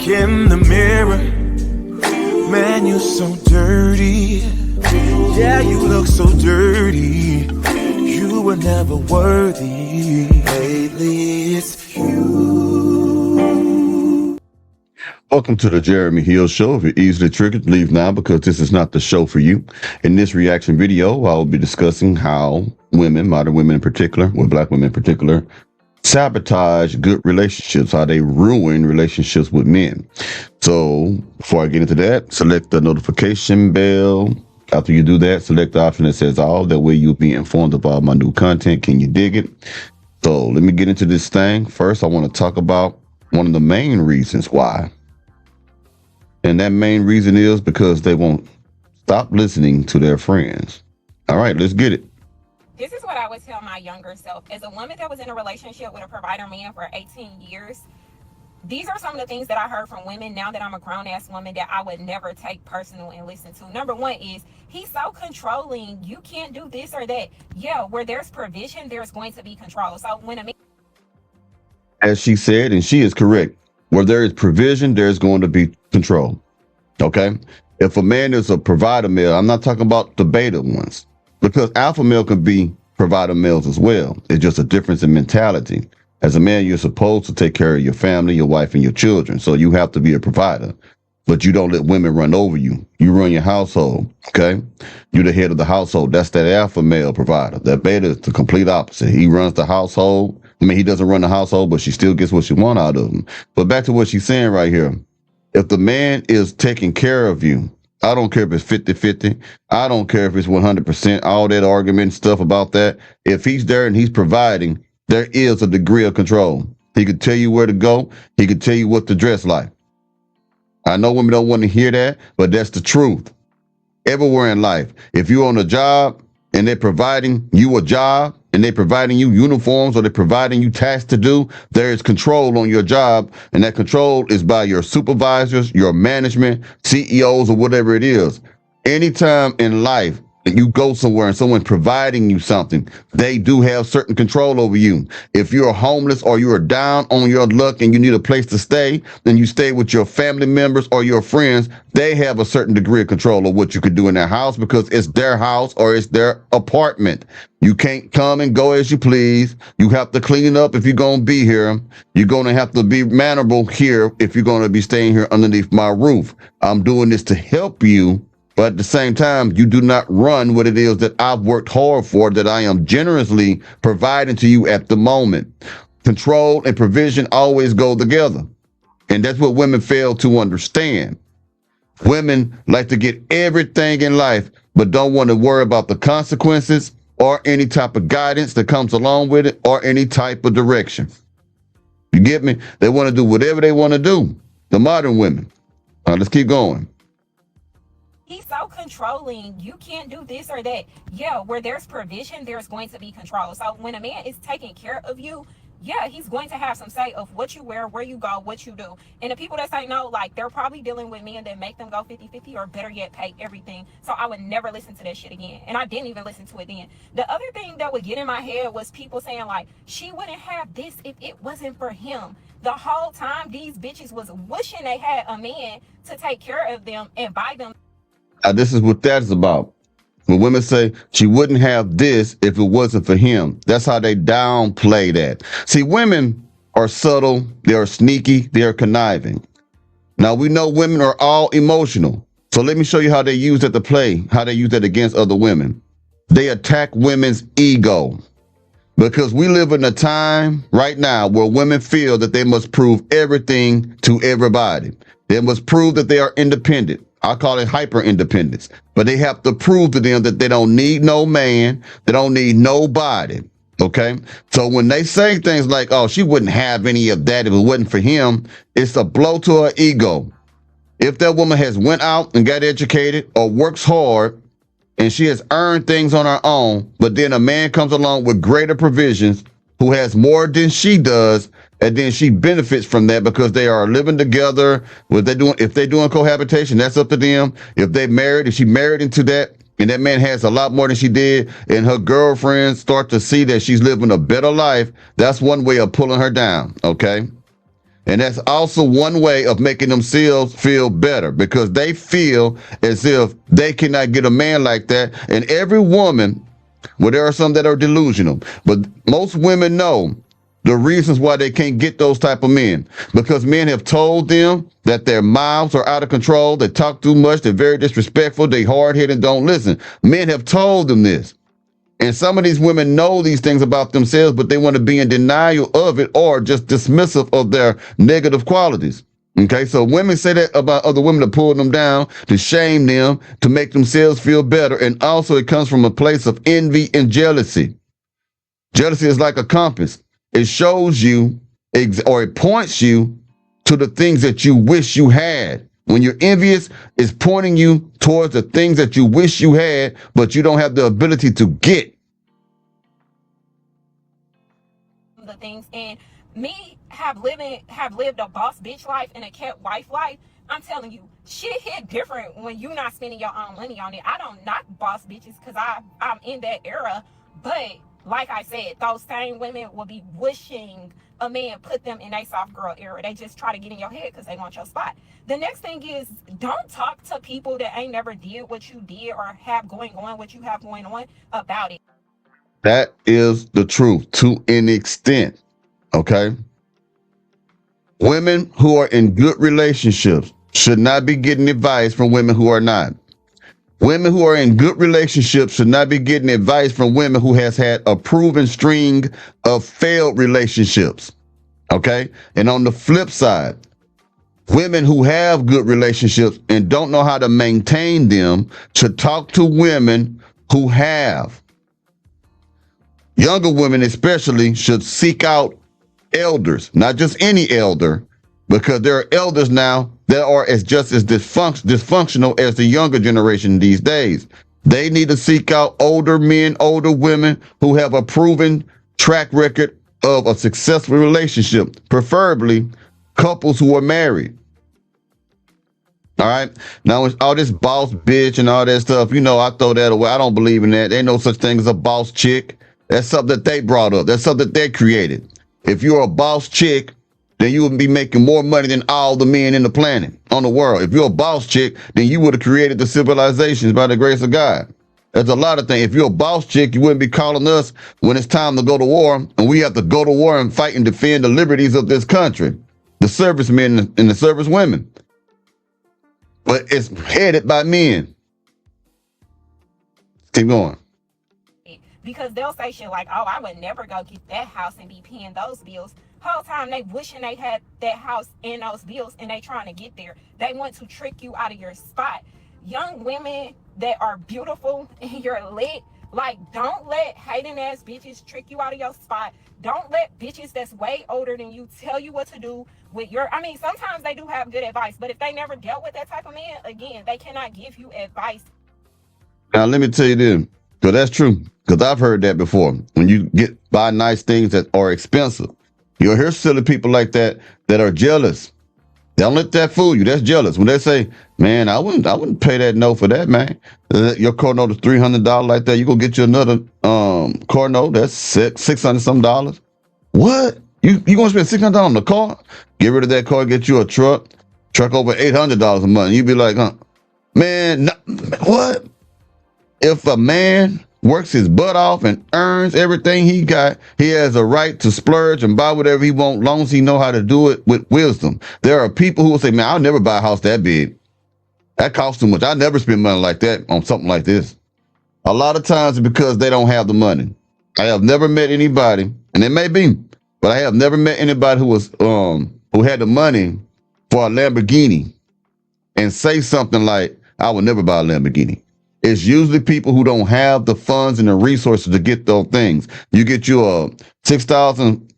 in the mirror, man, you're so dirty. Yeah, you look so dirty. You were never worthy. Lately, it's you. Welcome to the Jeremy Hill Show. If you're easily triggered, leave now because this is not the show for you. In this reaction video, I will be discussing how women, modern women in particular, or black women in particular, sabotage good relationships, how they ruin relationships with men. So before I get into that, select the notification bell. After you do that, select the option that says all. That way you'll be informed of all my new content. Can you dig it? So let me get into this thing. First, I want to talk about one of the main reasons why. And that main reason is because they won't stop listening to their friends. All right, let's get it. This is what I would tell my younger self. As a woman that was in a relationship with a provider man for 18 years, these are some of the things that I heard from women now that I'm a grown-ass woman that I would never take personal and listen to. Number one is, he's so controlling. You can't do this or that. Yeah, where there's provision, there's going to be control. So when a man... As she said, and she is correct, where there is provision, there's going to be control. Okay? If a man is a provider male, I'm not talking about the beta ones, because alpha male can be provider males as well. It's just a difference in mentality. As a man, you're supposed to take care of your family, your wife, and your children. So you have to be a provider, but you don't let women run over you. You run your household. Okay? You're the head of the household. That's that alpha male provider. That beta is the complete opposite. He runs the household. I mean, he doesn't run the household, but she still gets what she wants out of him. But back to what she's saying right here. If the man is taking care of you, I don't care if it's 50-50. I don't care if it's 100%. All that argument and stuff about that. If he's there and he's providing, there is a degree of control. He could tell you where to go. He could tell you what to dress like. I know women don't want to hear that, but that's the truth. Everywhere in life, if you're on a job and they're providing you a job and they're providing you uniforms or they're providing you tasks to do, there is control on your job. And that control is by your supervisors, your management, CEOs, or whatever it is. Anytime in life that you go somewhere and someone's providing you something, they do have certain control over you. If you're homeless or you're down on your luck and you need a place to stay, then you stay with your family members or your friends. They have a certain degree of control of what you could do in their house because it's their house or it's their apartment. You can't come and go as you please. You have to clean up if you're going to be here. You're going to have to be mannerable here if you're going to be staying here underneath my roof. I'm doing this to help you. But at the same time, you do not run what it is that I've worked hard for, that I am generously providing to you at the moment. Control and provision always go together. And that's what women fail to understand. Women like to get everything in life, but don't want to worry about the consequences or any type of guidance that comes along with it or any type of direction. You get me? They want to do whatever they want to do. The modern women. Let's keep going. He's so controlling. You can't do this or that. Yeah, where there's provision, there's going to be control. So when a man is taking care of you, yeah, he's going to have some say of what you wear, where you go, what you do. And the people that say no, like, they're probably dealing with men that make them go 50-50 or better yet, pay everything. So I would never listen to that shit again. And I didn't even listen to it then. The other thing that would get in my head was people saying, like, she wouldn't have this if it wasn't for him. The whole time, these bitches was wishing they had a man to take care of them and buy them. This is what that's about. When women say she wouldn't have this if it wasn't for him, that's how they downplay that. See, women are subtle, they are sneaky, they are conniving. Now, we know women are all emotional. So let me show you how they use that to play, how they use that against other women. They attack women's ego. Because we live in a time right now where women feel that they must prove everything to everybody. They must prove that they are independent. I call it hyper independence, but they have to prove to them that they don't need no man. They don't need nobody. Okay. So when they say things like, oh, she wouldn't have any of that if it wasn't for him, it's a blow to her ego. If that woman has went out and got educated or works hard and she has earned things on her own, but then a man comes along with greater provisions who has more than she does, and then she benefits from that because they are living together. What they doing, if they're doing cohabitation, that's up to them. If they married, if she married into that, and that man has a lot more than she did, and her girlfriends start to see that she's living a better life, that's one way of pulling her down, okay? And that's also one way of making themselves feel better, because they feel as if they cannot get a man like that. And every woman, well, there are some that are delusional, but most women know the reasons why they can't get those type of men, because men have told them that their mouths are out of control, they talk too much, they're very disrespectful, they hard-headed, don't listen. Men have told them this. And some of these women know these things about themselves, but they want to be in denial of it or just dismissive of their negative qualities. Okay, so women say that about other women to pull them down, to shame them, to make themselves feel better. And also it comes from a place of envy and jealousy. Jealousy is like a compass. It shows you or it points you to the things that you wish you had. When you're envious, it's pointing you towards the things that you wish you had, but you don't have the ability to get. The things, and me have lived a boss bitch life and a kept wife life. I'm telling you, shit hit different when you're not spending your own money on it. I don't knock boss bitches because I'm in that era, but like I said, those same women will be wishing a man put them in a soft girl era. They just try to get in your head because they want your spot. The next thing is, don't talk to people that ain't never did what you did or have going on what you have going on about it. That is the truth to an extent. Okay. Women who are in good relationships should not be getting advice from women who are not. Women who are in good relationships should not be getting advice from women who has had a proven string of failed relationships. Okay. And on the flip side, women who have good relationships and don't know how to maintain them should talk to women who have. Younger women especially should seek out elders, not just any elder, because there are elders now that are just as dysfunctional as the younger generation these days. They need to seek out older men, older women who have a proven track record of a successful relationship, preferably couples who are married. All right. Now, it's all this boss bitch and all that stuff. You know, I throw that away. I don't believe in that. There ain't no such thing as a boss chick. That's something that they brought up. That's something that they created. If you're a boss chick, then you would be making more money than all the men in the planet, on the world. If you're a boss chick, then you would have created the civilizations by the grace of God. There's a lot of things. If you're a boss chick, you wouldn't be calling us when it's time to go to war, and we have to go to war and fight and defend the liberties of this country, the servicemen and the servicewomen. But it's headed by men. Keep going. Because they'll say shit like, oh, I would never go get that house and be paying those bills. Whole time they wishing they had that house and those bills and they trying to get there. They want to trick you out of your spot. Young women that are beautiful and you're lit, like, don't let hating ass bitches trick you out of your spot. Don't let bitches that's way older than you tell you what to do with your, I mean, sometimes they do have good advice, but if they never dealt with that type of man, again, they cannot give you advice. Now, let me tell you this, because that's true. Because I've heard that before. When you buy nice things that are expensive, you'll hear silly people like that are jealous. Don't let that fool you. That's jealous. When they say, man, I wouldn't pay that note for that, man. Your car note is $300 like that. You go get you another car note that's $600 some dollars. What? You gonna spend $600 on the car? Get rid of that car, get you a truck over $800 a month. You be like, man, no, what? If a man works his butt off and earns everything he got, he has a right to splurge and buy whatever he wants, long as he know how to do it with wisdom. There are people who will say, man, I'll never buy a house that big. That costs too much. I never spend money like that on something like this. A lot of times it's because they don't have the money. I have never met anybody, and it may be, but I have never met anybody who was who had the money for a Lamborghini and say something like, I would never buy a Lamborghini. It's usually people who don't have the funds and the resources to get those things. You get you a 6,000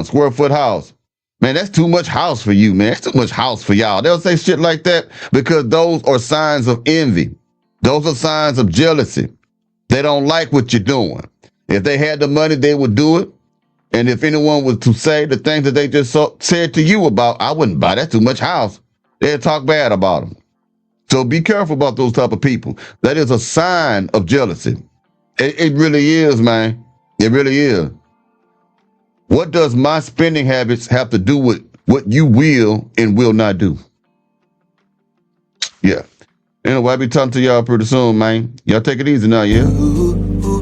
square foot house. Man, that's too much house for you, man. That's too much house for y'all. They'll say shit like that because those are signs of envy. Those are signs of jealousy. They don't like what you're doing. If they had the money, they would do it. And if anyone was to say the things that they just said to you about, I wouldn't buy that too much house, they'd talk bad about them. So be careful about those type of people. That is a sign of jealousy. It really is, man. It really is. What does my spending habits have to do with what you will and will not do. Yeah. Anyway, I'll be talking to y'all pretty soon, man. Y'all take it easy now, yeah? Ooh, ooh.